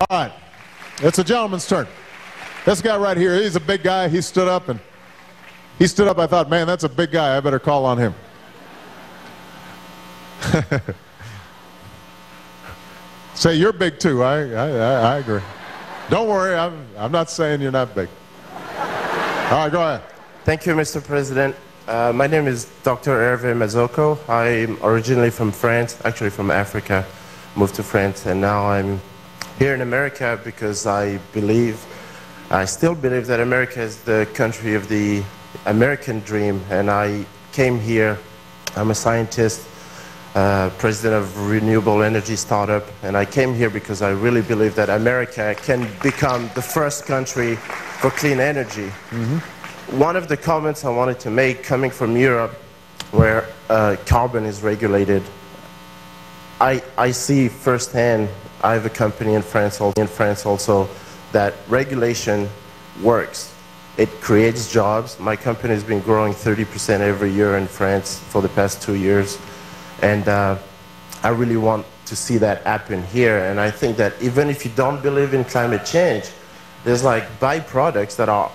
All right, it's a gentleman's turn. This guy right here, he's a big guy. He stood up. I thought, man, that's a big guy. I better call on him. Say, you're big too. I agree. Don't worry, I'm not saying you're not big. All right, go ahead. Thank you, Mr. President. My name is Dr. Hervé Mazoko. I'm originally from France, actually from Africa. Moved to France, and now I'm here in America because I still believe that America is the country of the American dream, and I came here. I'm a scientist, president of renewable energy startup, and I came here because I really believe that America can become the first country for clean energy. One of the comments I wanted to make, coming from Europe, where carbon is regulated, I see firsthand. I have a company in France also that regulation works. It creates jobs. My company has been growing 30% every year in France for the past 2 years, and I really want to see that happen here. And I think that even if you don't believe in climate change, there's like byproducts that are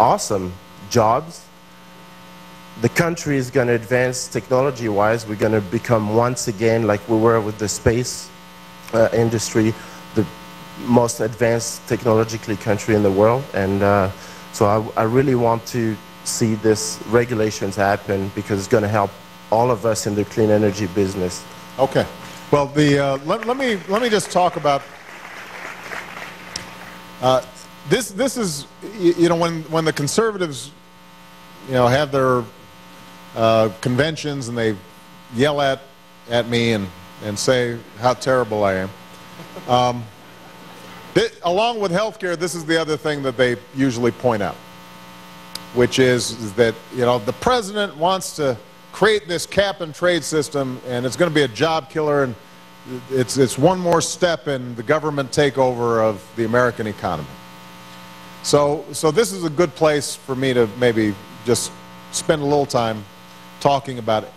awesome. Jobs. The country is going to advance technology-wise. We're going to become, once again, like we were with the space industry, the most advanced technologically country in the world. And so I really want to see this regulations happen because it's going to help all of us in the clean energy business. Okay. Well, let me just talk about this is, you know, when the conservatives, you know, have their conventions and they yell at me and say how terrible I am. Along with healthcare, this is the other thing that they usually point out, which is that, you know, the president wants to create this cap and trade system, and it's going to be a job killer, and it's one more step in the government takeover of the American economy. So this is a good place for me to maybe just spend a little time talking about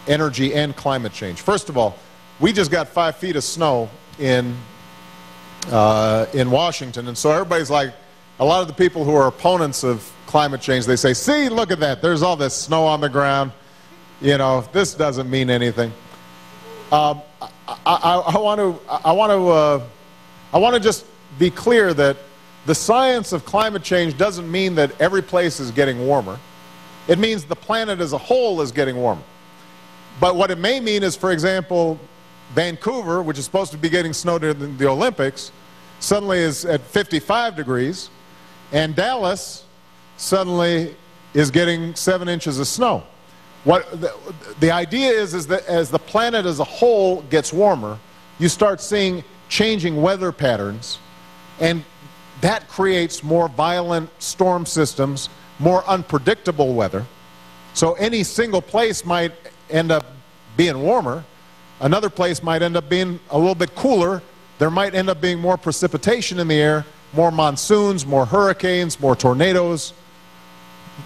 energy and climate change. First of all, we just got 5 feet of snow in Washington, and so everybody's like, a lot of the people who are opponents of climate change, they say, see, look at that, there's all this snow on the ground, you know, this doesn't mean anything. I want to just be clear that the science of climate change doesn't mean that every place is getting warmer. It means the planet as a whole is getting warmer. But what it may mean is, for example, Vancouver, which is supposed to be getting snow during the Olympics, suddenly is at 55 degrees, and Dallas suddenly is getting 7 inches of snow. What the idea is that as the planet as a whole gets warmer, you start seeing changing weather patterns, and that creates more violent storm systems, more unpredictable weather. So any single place might end up being warmer. Another place might end up being a little bit cooler. There might end up being more precipitation in the air, more monsoons, more hurricanes, more tornadoes,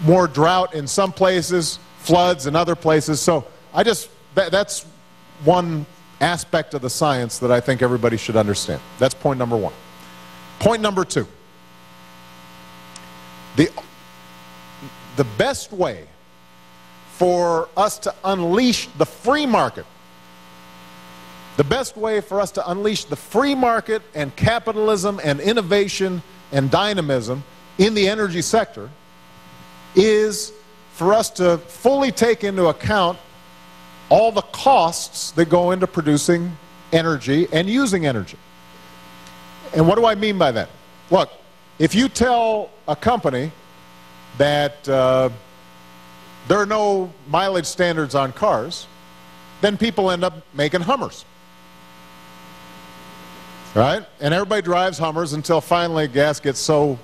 more drought in some places, floods in other places. So that's one aspect of the science that I think everybody should understand. That's point number one. Point number two, the best way for us to unleash the free market, the best way for us to unleash the free market and capitalism and innovation and dynamism in the energy sector is for us to fully take into account all the costs that go into producing energy and using energy. And what do I mean by that? Look, if you tell a company that there are no mileage standards on cars, then people end up making Hummers. Right? And everybody drives Hummers until finally gas gets so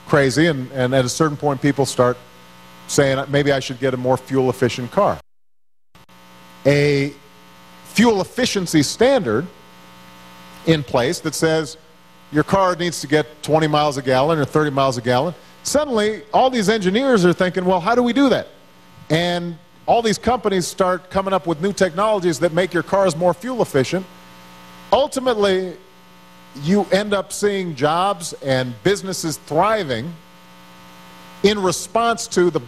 crazy, and at a certain point people start saying, maybe I should get a more fuel-efficient car. A fuel efficiency standard in place that says your car needs to get 20 miles a gallon or 30 miles a gallon. Suddenly, all these engineers are thinking, well, how do we do that? And all these companies start coming up with new technologies that make your cars more fuel efficient. Ultimately, you end up seeing jobs and businesses thriving in response to the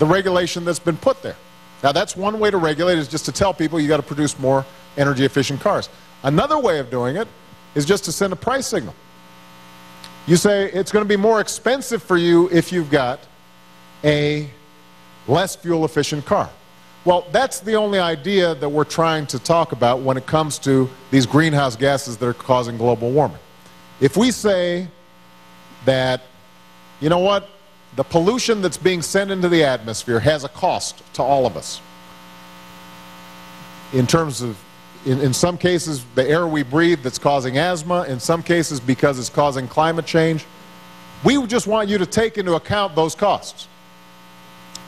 regulation that's been put there. Now, that's one way to regulate, is just to tell people you got to produce more energy efficient cars. Another way of doing it is just to send a price signal. You say it's going to be more expensive for you if you've got a less fuel efficient car. Well, that's the only idea that we're trying to talk about when it comes to these greenhouse gases that are causing global warming. If we say that, you know what, the pollution that's being sent into the atmosphere has a cost to all of us. In terms of, in some cases, the air we breathe that's causing asthma, in some cases because it's causing climate change. We just want you to take into account those costs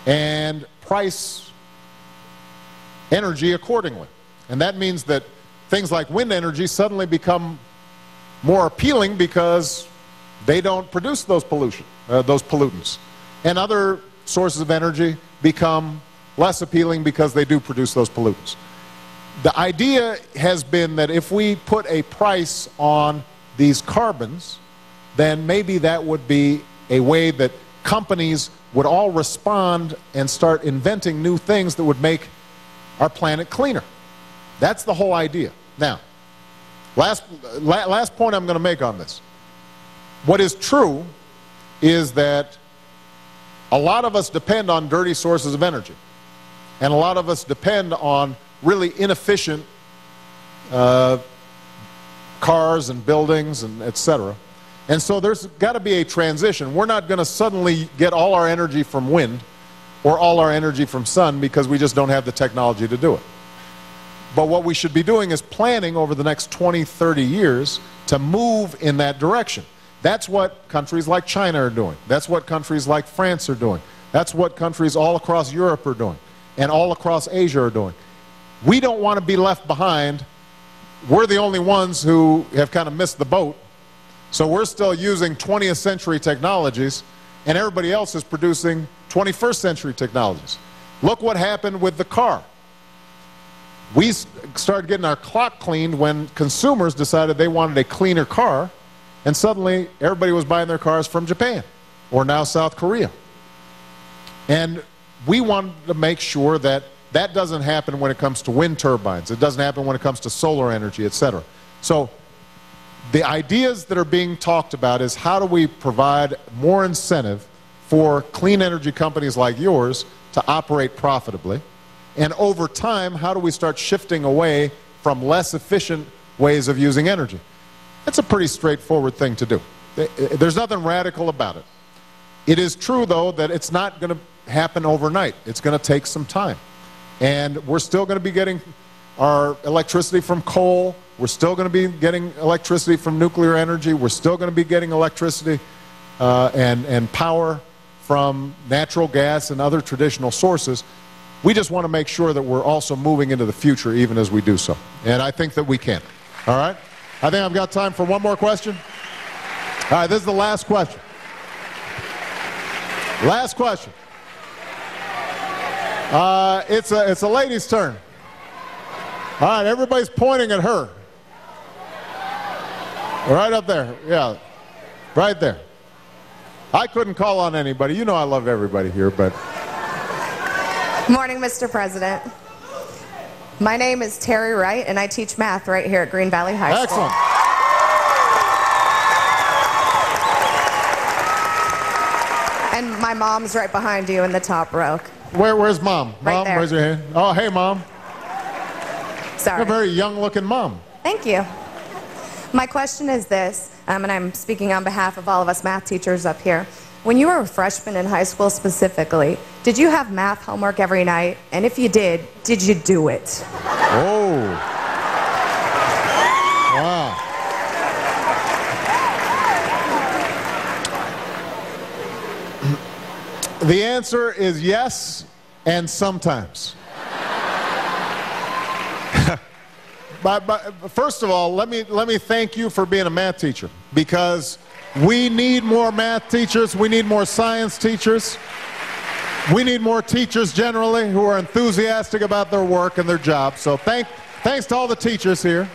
and price energy accordingly. And that means that things like wind energy suddenly become more appealing because they don't produce those pollutants. And other sources of energy become less appealing because they do produce those pollutants. The idea has been that if we put a price on these carbons, then maybe that would be a way that companies would all respond and start inventing new things that would make our planet cleaner. That's the whole idea. Now, last point I'm going to make on this. What is true is that a lot of us depend on dirty sources of energy. And a lot of us depend on really inefficient cars and buildings and etc. And so there's got to be a transition. We're not going to suddenly get all our energy from wind or all our energy from sun because we just don't have the technology to do it. But what we should be doing is planning over the next 20, 30 years to move in that direction. That's what countries like China are doing. That's what countries like France are doing. That's what countries all across Europe are doing and all across Asia are doing. We don't want to be left behind. We're the only ones who have kind of missed the boat. So we're still using 20th century technologies and everybody else is producing 21st century technologies. Look what happened with the car. We started getting our clock cleaned when consumers decided they wanted a cleaner car, and suddenly everybody was buying their cars from Japan or now South Korea. And we wanted to make sure that that doesn't happen when it comes to wind turbines. It doesn't happen when it comes to solar energy, etc. So the ideas that are being talked about is how do we provide more incentive for clean energy companies like yours to operate profitably, and over time, how do we start shifting away from less efficient ways of using energy? It's a pretty straightforward thing to do. There's nothing radical about it. It is true, though, that it's not going to happen overnight. It's going to take some time. And we're still going to be getting our electricity from coal. We're still going to be getting electricity from nuclear energy. We're still going to be getting electricity and power from natural gas and other traditional sources. We just want to make sure that we're also moving into the future even as we do so. And I think that we can. All right? I think I've got time for one more question. All right, this is the last question. Last question. It's a lady's turn. All right, everybody's pointing at her. Right up there. Yeah, right there. I couldn't call on anybody. You know I love everybody here, but... Morning, Mr. President. My name is Terry Wright, and I teach math right here at Green Valley High School. Excellent. And my mom's right behind you in the top row. Where's Mom? Right Mom, there. raise your hand. Oh, hey, Mom. Sorry. You're a very young-looking mom. Thank you. My question is this, and I'm speaking on behalf of all of us math teachers up here. When you were a freshman in high school specifically, did you have math homework every night? And if you did you do it? Oh. Wow. The answer is yes, and sometimes. But first of all, let me thank you for being a math teacher, because we need more math teachers, we need more science teachers, we need more teachers generally who are enthusiastic about their work and their job. So thanks to all the teachers here.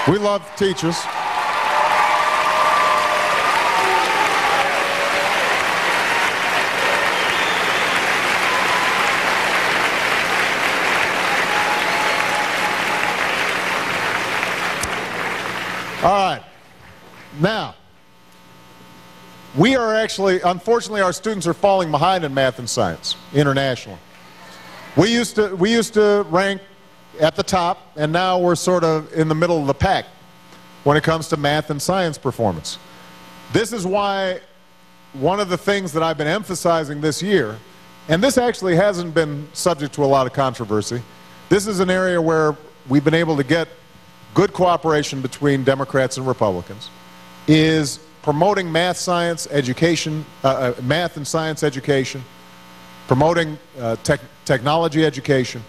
We love teachers. All right. Now, we are actually, unfortunately, our students are falling behind in math and science internationally. We used to rank at the top, and now we're sort of in the middle of the pack when it comes to math and science performance. This is why one of the things that I've been emphasizing this year, and this actually hasn't been subject to a lot of controversy, this is an area where we've been able to get good cooperation between Democrats and Republicans, is promoting math, science, education, math and science education, promoting technology education,